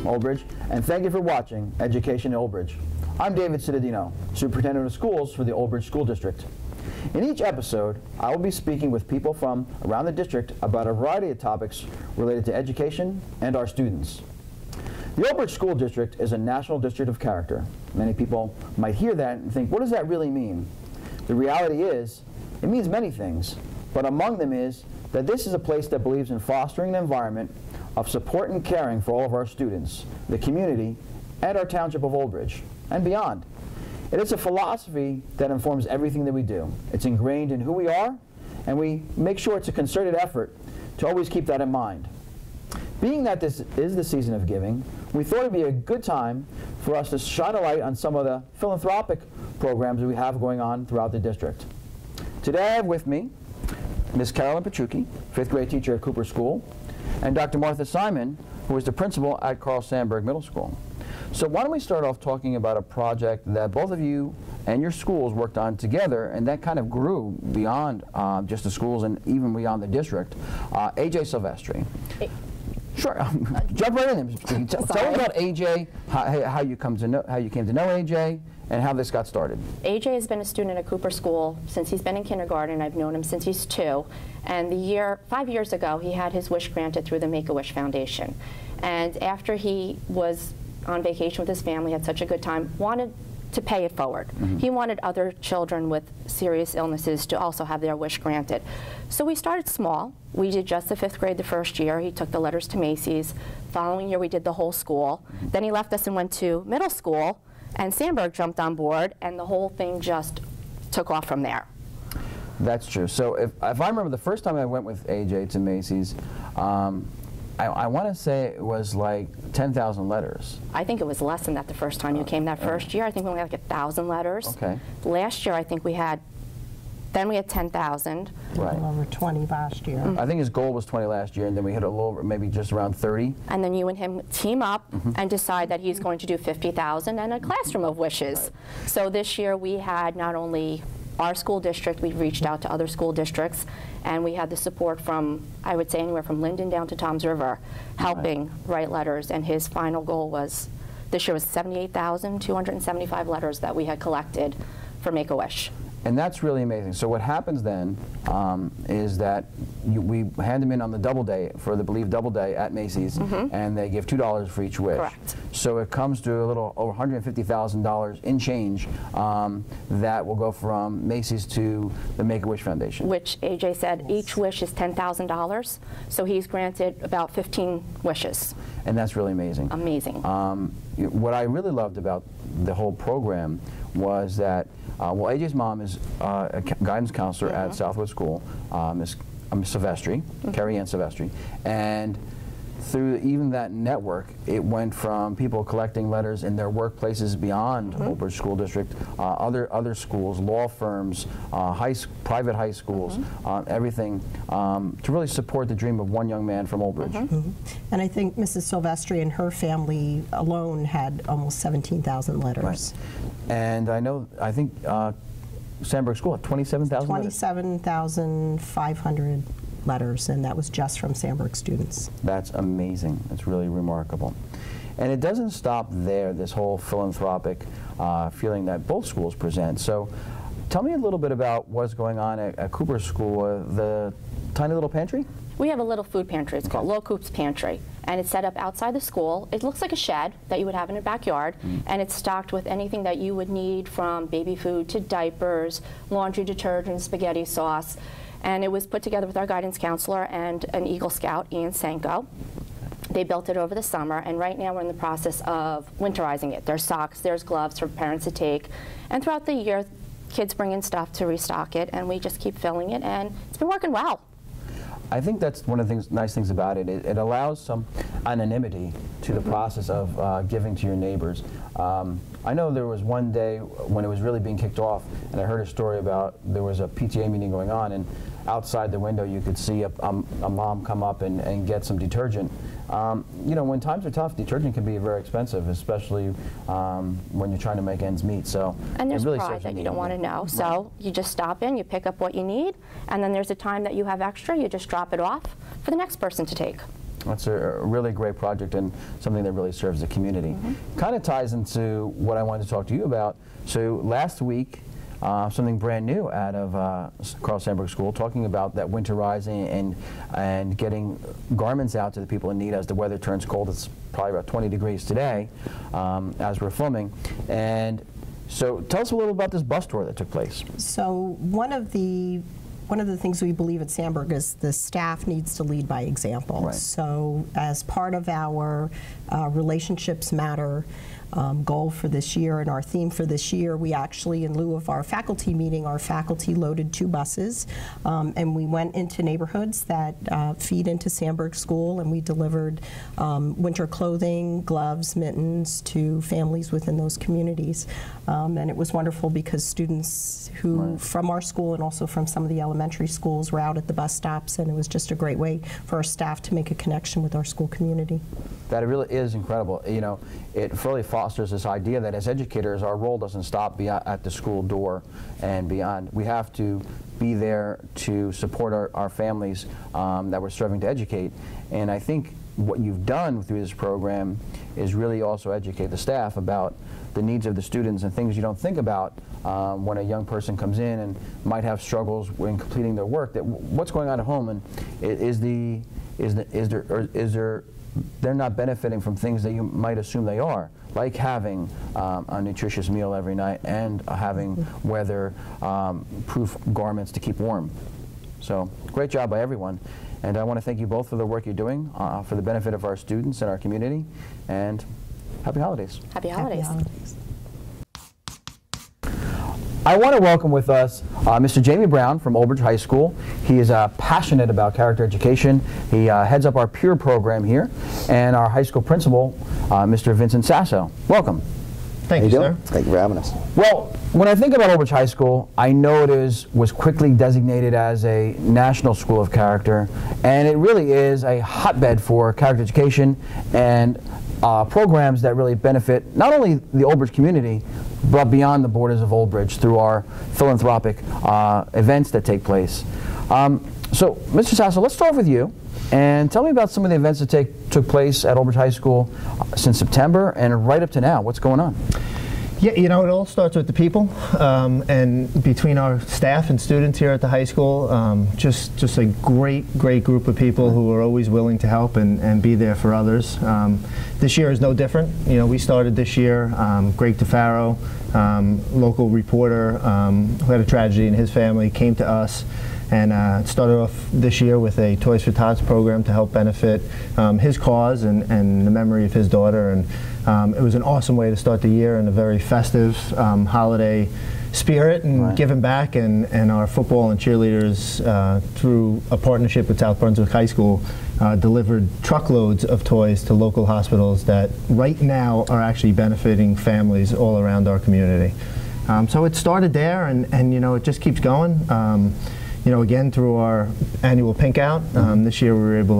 Old Bridge, and thank you for watching Education in Old Bridge. I'm David Cittadino, Superintendent of Schools for the Old Bridge School District. In each episode, I will be speaking with people from around the district about a variety of topics related to education and our students. The Old Bridge School District is a national district of character. Many people might hear that and think, what does that really mean? The reality is, it means many things, but among them is that this is a place that believes in fostering an environment of support and caring for all of our students, the community, and our township of Old Bridge, and beyond. It is a philosophy that informs everything that we do. It's ingrained in who we are, and we make sure it's a concerted effort to always keep that in mind. Being that this is the season of giving, we thought it'd be a good time for us to shine a light on some of the philanthropic programs that we have going on throughout the district. Today I have with me Ms. Carolyn Petrucci, 5th grade teacher at Cooper School, and Dr. Martha Simon, who is the principal at Carl Sandburg Middle School. So why don't we start off talking about a project that both of you and your schools worked on together, and that kind of grew beyond just the schools and even beyond the district. AJ Silvestri. Sure, jump right in. Tell us about AJ, how you came to know AJ, and how this got started. AJ has been a student at Cooper School since he's been in kindergarten. I've known him since he's 2. And 5 years ago, he had his wish granted through the Make-A-Wish Foundation. And after he was on vacation with his family, had such a good time, wanted to pay it forward. He wanted other children with serious illnesses to also have their wish granted. So we started small. We did just the 5th grade the first year. He took the letters to Macy's. Following year, we did the whole school. Then he left us and went to middle school, and Sandburg jumped on board, and the whole thing just took off from there. That's true. So if I remember the first time I went with AJ to Macy's, I want to say it was like 10,000 letters. I think it was less than that the first time you came that first year. I think we only had like 1,000 letters. Okay. Last year, I think we had 10,000. Right. Over 20 last year. I think his goal was 20 last year, and then we hit a little over, maybe just around 30. And then you and him team up and decide that he's going to do 50,000 and a classroom of wishes. Right. So this year we had not only our school district, we reached out to other school districts, and we had the support from, I would say, anywhere from Linden down to Toms River, helping write letters. And his final goal was, this year was 78,275 letters that we had collected for Make-A-Wish. And that's really amazing. So what happens then is that we hand them in on the double day, for the Believe Double Day at Macy's, and they give $2 for each wish. Correct. So it comes to a little over $150,000 in change that will go from Macy's to the Make-A-Wish Foundation. Which AJ said each wish is $10,000, so he's granted about 15 wishes. And that's really amazing. Amazing. What I really loved about the whole program was that, well, AJ's mom is a guidance counselor at Southwood School, Ms. Silvestri, Carrie Ann Silvestri, and through even that network, it went from people collecting letters in their workplaces beyond Old Bridge School District, other schools, law firms, private high schools, everything, to really support the dream of one young man from Old Bridge. And I think Mrs. Silvestri and her family alone had almost 17,000 letters. Right. And I think Sandburg School had 27,000 27,500 letters, and that was just from Sandburg students. That's amazing. That's really remarkable. And it doesn't stop there, this whole philanthropic feeling that both schools present. So tell me a little bit about what's going on at Cooper School, the tiny little pantry? We have a little food pantry. It's called Little Coop's Pantry, and it's set up outside the school. It looks like a shed that you would have in a backyard, and it's stocked with anything that you would need, from baby food to diapers, laundry detergent, spaghetti sauce. And it was put together with our guidance counselor and an Eagle Scout, Ian Senko. They built it over the summer, and right now we're in the process of winterizing it. There's socks, there's gloves for parents to take, and throughout the year, kids bring in stuff to restock it, and we just keep filling it, and it's been working well. I think that's one of the nice things about it. It allows some anonymity to the process of giving to your neighbors. I know there was one day when it was really being kicked off, and I heard a story about there was a PTA meeting going on, and outside the window you could see a mom come up and get some detergent. You know, when times are tough, detergent can be very expensive, especially when you're trying to make ends meet. So and there's really pride that you don't want to know. So you just stop in, you pick up what you need, and then there's a time that you have extra, you just drop it off for the next person to take. That's a really great project and something that really serves the community. Kind of ties into what I wanted to talk to you about. So last week, something brand new out of Carl Sandburg School, talking about that winterizing and getting garments out to the people in need as the weather turns cold. It's probably about 20 degrees today as we're filming. And so tell us a little about this bus tour that took place. So one of the things we believe at Sandburg is the staff needs to lead by example. Right. So as part of our Relationships Matter goal for this year and our theme for this year, we actually, in lieu of our faculty meeting, our faculty loaded 2 buses and we went into neighborhoods that feed into Sandburg School, and we delivered winter clothing, gloves, mittens to families within those communities. And it was wonderful because students who from our school and also from some of the elementary schools were out at the bus stops, and it was just a great way for our staff to make a connection with our school community. That really is incredible. You know, it really fosters this idea that as educators, our role doesn't stop at the school door and beyond. We have to be there to support our families that we're serving to educate. And I think what you've done through this program is really also educate the staff about the needs of the students and things you don't think about when a young person comes in and might have struggles when completing their work. That what's going on at home, and they're not benefiting from things that you might assume they are, like having a nutritious meal every night and having weather-proof garments to keep warm. So great job by everyone. And I want to thank you both for the work you're doing for the benefit of our students and our community. And happy holidays. Happy holidays. Happy holidays. I want to welcome with us Mr. Jamie Brown from Old Bridge High School. He is passionate about character education. He heads up our peer program here, and our high school principal, Mr. Vincent Sasso. Welcome. Thank you, sir. Thank you for having us. Well, when I think about Old Bridge High School, I know it was quickly designated as a national school of character, and it really is a hotbed for character education and programs that really benefit not only the Old Bridge community, but beyond the borders of Old Bridge through our philanthropic events that take place. So, Mr. Sasso, let's start with you, and tell me about some of the events that took place at Old Bridge High School since September and right up to now. What's going on? Yeah, you know, it all starts with the people, and between our staff and students here at the high school, just a great group of people who are always willing to help and be there for others. This year is no different. You know, we started this year, Greg DeFaro, local reporter who had a tragedy in his family, came to us and started off this year with a Toys for Tots program to help benefit his cause and the memory of his daughter. And it was an awesome way to start the year in a very festive holiday spirit and giving back. And our football and cheerleaders, through a partnership with South Brunswick High School, delivered truckloads of toys to local hospitals that right now are actually benefiting families all around our community. So it started there, and you know, it just keeps going. You know, again, through our annual Pink Out, this year we were able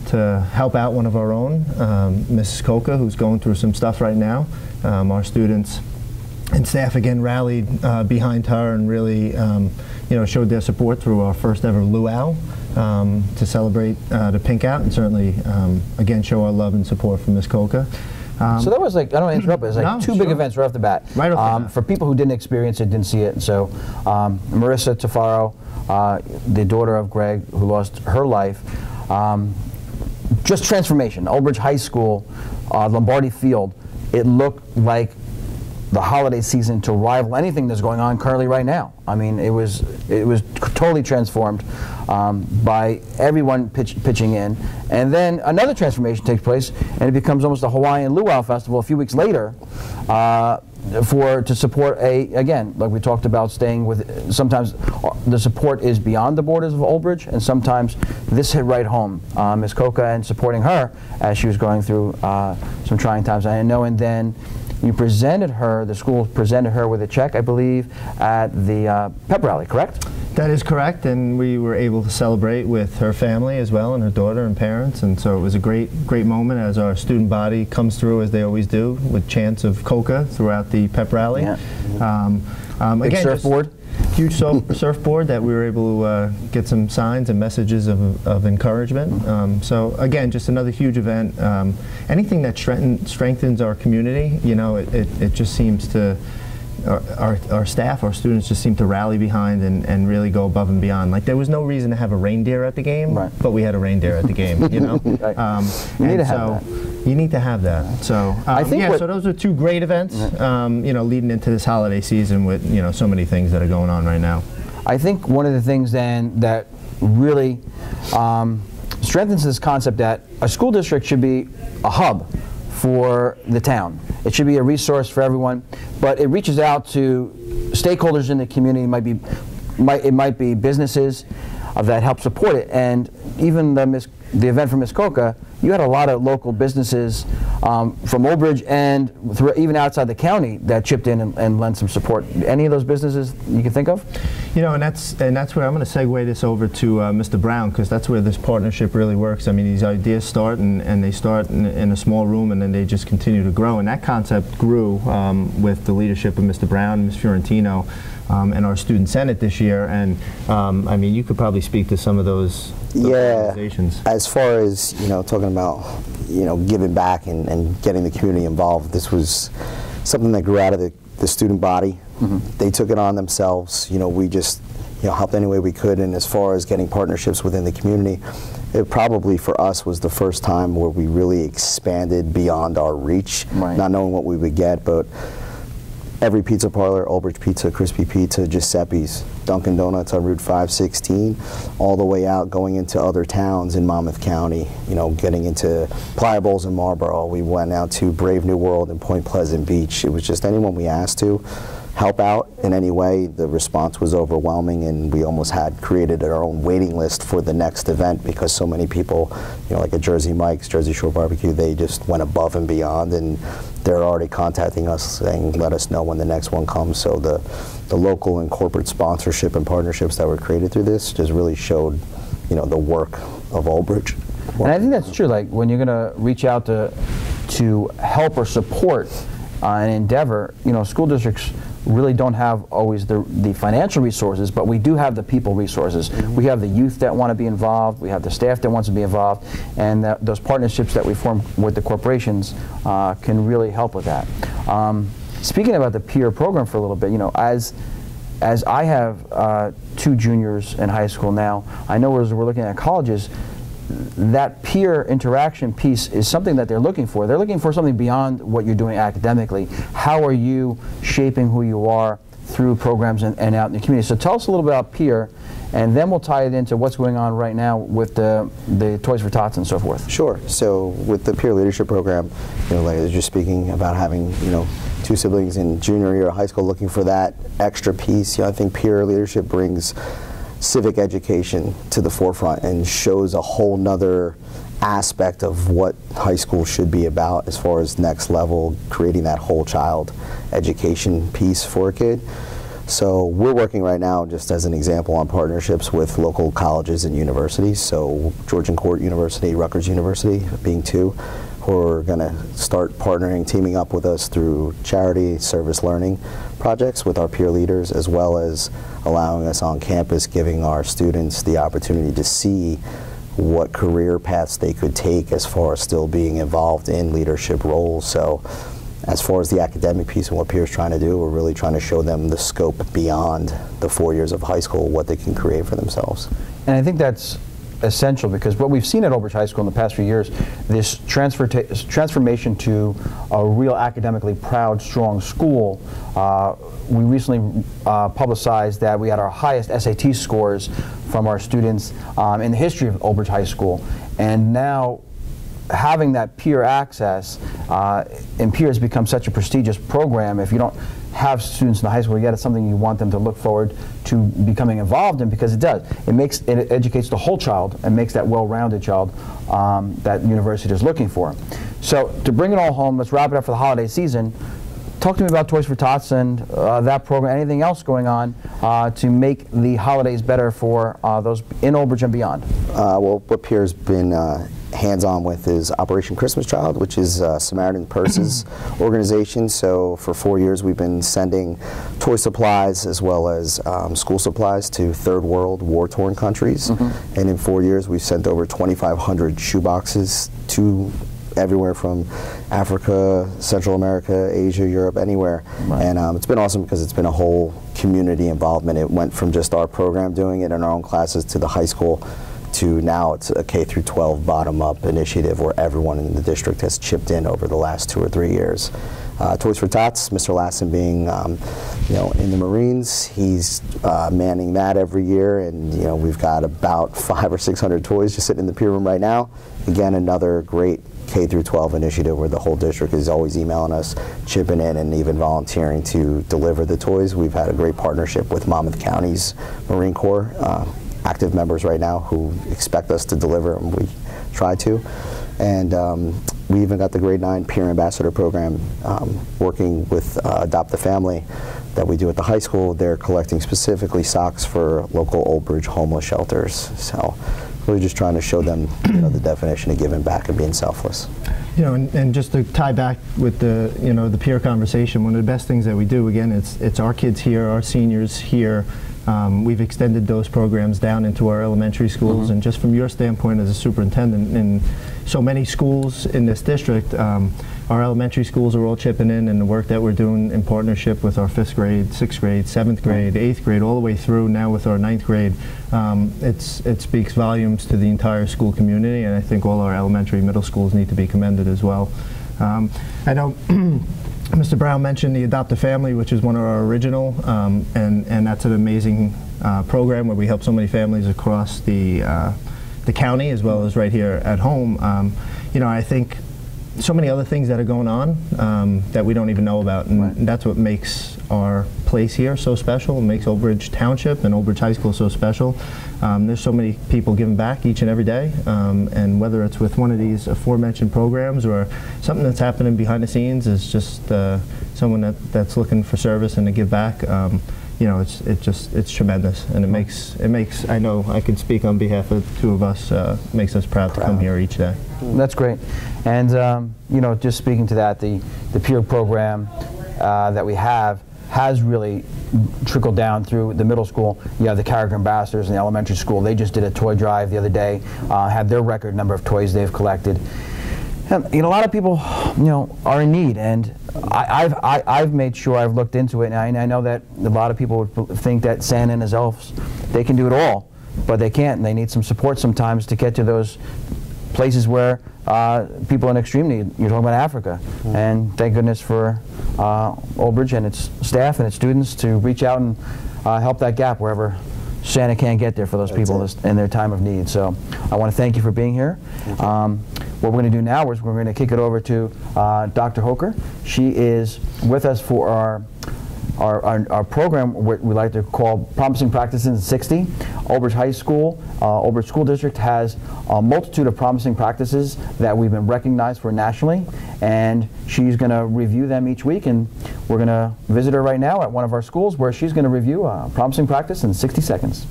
to help out one of our own, Mrs. Coca, who's going through some stuff right now. Our students and staff again rallied behind her and really, you know, showed their support through our first ever luau to celebrate the Pink Out, and certainly, again, show our love and support for Ms. Coca. So that was like, I don't want to interrupt, but it was like two big events right off the bat. Right off the bat. For people who didn't experience it, didn't see it, and so Marissa Tafaro, the daughter of Greg, who lost her life, just transformation. Old Bridge High School, Lombardi Field, it looked like the holiday season to rival anything that's going on currently right now. I mean, it was totally transformed by everyone pitching in, and then another transformation takes place, and it becomes almost a Hawaiian Luau Festival a few weeks later to support again, like we talked about, staying with. Sometimes the support is beyond the borders of Old Bridge, and sometimes this hit right home. Ms. Coca, and supporting her as she was going through some trying times. I know, and then you presented her, the school presented her with a check, I believe, at the pep rally, correct? That is correct, and we were able to celebrate with her family as well, and her daughter and parents, and so it was a great moment as our student body comes through, as they always do, with chants of Coca throughout the pep rally. Yeah. Big Again, surfboard? huge surfboard that we were able to get some signs and messages of encouragement. So again, just another huge event. Anything that strengthens our community, you know, it just seems to, our staff, our students just seem to rally behind and really go above and beyond. Like, there was no reason to have a reindeer at the game, right, but we had a reindeer at the game, you know? Right. You need to have that. You need to have that. So I think yeah, so those are two great events, you know, leading into this holiday season with, you know, so many things that are going on right now. I think one of the things then that really strengthens this concept that a school district should be a hub for the town. It should be a resource for everyone, but it reaches out to stakeholders in the community. It might be businesses that help support it, and even the event from Muskoka, you had a lot of local businesses from Old Bridge and even outside the county that chipped in and lent some support. Any of those businesses you can think of? You know, and that's where I'm going to segue this over to Mr. Brown, because that's where this partnership really works. I mean, these ideas start and they start in a small room, and then they just continue to grow. And that concept grew with the leadership of Mr. Brown, Ms. Fiorentino, and our student senate this year. And I mean, you could probably speak to some of those organizations. As far as, you know, talking about, you know, giving back and getting the community involved, this was something that grew out of the student body. They took it on themselves. You know, we just, you know, helped any way we could. And as far as getting partnerships within the community, it probably for us was the first time where we really expanded beyond our reach, not knowing what we would get. But every pizza parlor, Old Bridge Pizza, Crispy Pizza, Giuseppe's, Dunkin' Donuts on Route 516, all the way out going into other towns in Monmouth County, you know, getting into Pliables in Marlboro. We went out to Brave New World in Point Pleasant Beach. It was just anyone we asked to help out in any way. The response was overwhelming, and we almost had created our own waiting list for the next event because so many people, you know, like at Jersey Mike's, Jersey Shore Barbecue, they just went above and beyond, and they're already contacting us saying, let us know when the next one comes. So the local and corporate sponsorship and partnerships that were created through this just really showed, you know, the work of Old Bridge. And I think that's true. Like, when you're going to reach out to help or support an endeavor, you know, school districts really don't have always the financial resources, but we do have the people resources. We have the youth that want to be involved, we have the staff that wants to be involved, and those partnerships that we form with the corporations can really help with that. Speaking about the peer program for a little bit, you know, as I have 2 juniors in high school now, I know as we're looking at colleges, that peer interaction piece is something that they're looking for. They're looking for something beyond what you're doing academically. How are you shaping who you are through programs and out in the community? So tell us a little bit about peer, and then we'll tie it into what's going on right now with the Toys for Tots and so forth. Sure. So with the peer leadership program, you know, like I was just speaking about having, you know, 2 siblings in junior year of high school looking for that extra piece. You know, I think peer leadership brings civic education to the forefront and shows a whole nother aspect of what high school should be about as far as next level, creating that whole child education piece for a kid. So we're working right now, just as an example, on partnerships with local colleges and universities. So Georgian Court University, Rutgers University being 2, who are going to start partnering, teaming up with us through charity service learning projects with our peer leaders, as well as allowing us on campus, giving our students the opportunity to see what career paths they could take as far as still being involved in leadership roles. So as far as the academic piece and what peers trying to do, we're really trying to show them the scope beyond the 4 years of high school, what they can create for themselves. And I think that's essential, because what we've seen at Old Bridge High School in the past few years, this transformation to a real academically proud, strong school. We recently publicized that we had our highest SAT scores from our students in the history of Old Bridge High School, and now having that peer access, and peer has become such a prestigious program. If you don't have students in the high school yet, it's something you want them to look forward to becoming involved in, because it does. It educates the whole child and makes that well-rounded child that university is looking for. So to bring it all home, let's wrap it up for the holiday season. Talk to me about Toys for Tots and that program, anything else going on to make the holidays better for those in Old Bridge and beyond. Well, what peer's been hands-on with is Operation Christmas Child, which is Samaritan Purses organization. So for 4 years we've been sending toy supplies as well as school supplies to third world war-torn countries. And in 4 years we've sent over 2,500 shoeboxes to everywhere from Africa, Central America, Asia, Europe, anywhere. Right. And it's been awesome because it's been a whole community involvement. It went from just our program doing it in our own classes to the high school to now it's a K through 12 bottom-up initiative where everyone in the district has chipped in over the last 2 or 3 years. Toys for Tots, Mr. Lassen being in the Marines, he's manning that every year, and we've got about 500 or 600 toys just sitting in the peer room right now. Again, another great K through 12 initiative where the whole district is always emailing us, chipping in, and even volunteering to deliver the toys. We've had a great partnership with Monmouth County's Marine Corps, active members right now who expect us to deliver, and we try to. And we even got the grade 9 peer ambassador program working with Adopt a Family that we do at the high school. They're collecting specifically socks for local Old Bridge homeless shelters. So really just trying to show them the definition of giving back and being selfless. And just to tie back with the the peer conversation, one of the best things that we do, again, it's our kids here, our seniors here. We've extended those programs down into our elementary schools, and just from your standpoint as a superintendent in so many schools in this district, our elementary schools are all chipping in, and the work that we're doing in partnership with our 5th grade, 6th grade, 7th grade, 8th grade, all the way through now with our 9th grade, it speaks volumes to the entire school community, and I think all our elementary, middle schools need to be commended as well. I know Mr. Brown mentioned the Adopt a Family, which is one of our original, and that's an amazing program where we help so many families across the county as well as right here at home. I think so many other things that are going on that we don't even know about, and that's what makes our place here so special. It makes Old Bridge Township and Old Bridge High School so special. There's so many people giving back each and every day, and whether it's with one of these aforementioned programs or something that's happening behind the scenes is just someone that's looking for service and to give back. It's tremendous, and it makes. I know I can speak on behalf of the two of us. Makes us proud to come here each day. That's great, and just speaking to that, the peer program that we have has really trickled down through the middle school. You have the character ambassadors in the elementary school. They just did a toy drive the other day, had their record number of toys they've collected. And, a lot of people, are in need, and I've made sure I've looked into it, and I know that a lot of people would think that Santa and his elves, they can do it all, but they can't, and they need some support sometimes to get to those places where people in extreme need. You're talking about Africa, and thank goodness for Old Bridge and its staff and its students to reach out and help that gap wherever Santa can't get there for those people in their time of need. So I want to thank you for being here. What we're going to do now is we're going to kick it over to Dr. Hoker. She is with us for our program we like to call Promising Practices in 60. Old Bridge High School, Old Bridge School District has a multitude of promising practices that we've been recognized for nationally, and she's going to review them each week, and we're going to visit her right now at one of our schools where she's going to review a promising practice in 60 seconds.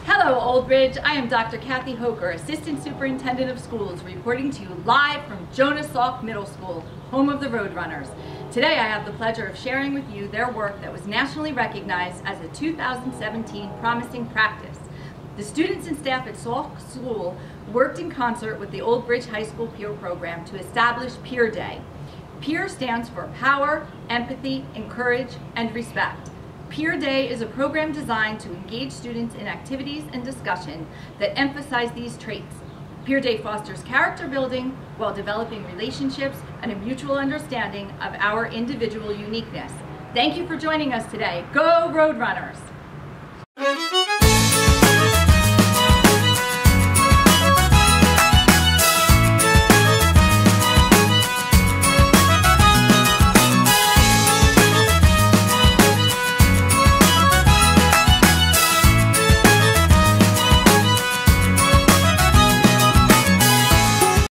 Hello, Old Bridge. I am Dr. Kathy Hoker, Assistant Superintendent of Schools, reporting to you live from Jonas Salk Middle School, home of the Roadrunners. Today I have the pleasure of sharing with you their work that was nationally recognized as a 2017 Promising Practice. The students and staff at Salk School worked in concert with the Old Bridge High School Peer Program to establish Peer Day. Peer stands for Power, Empathy, Encourage, and Respect. Peer Day is a program designed to engage students in activities and discussion that emphasize these traits. Peer Day fosters character building while developing relationships and a mutual understanding of our individual uniqueness. Thank you for joining us today. Go Roadrunners!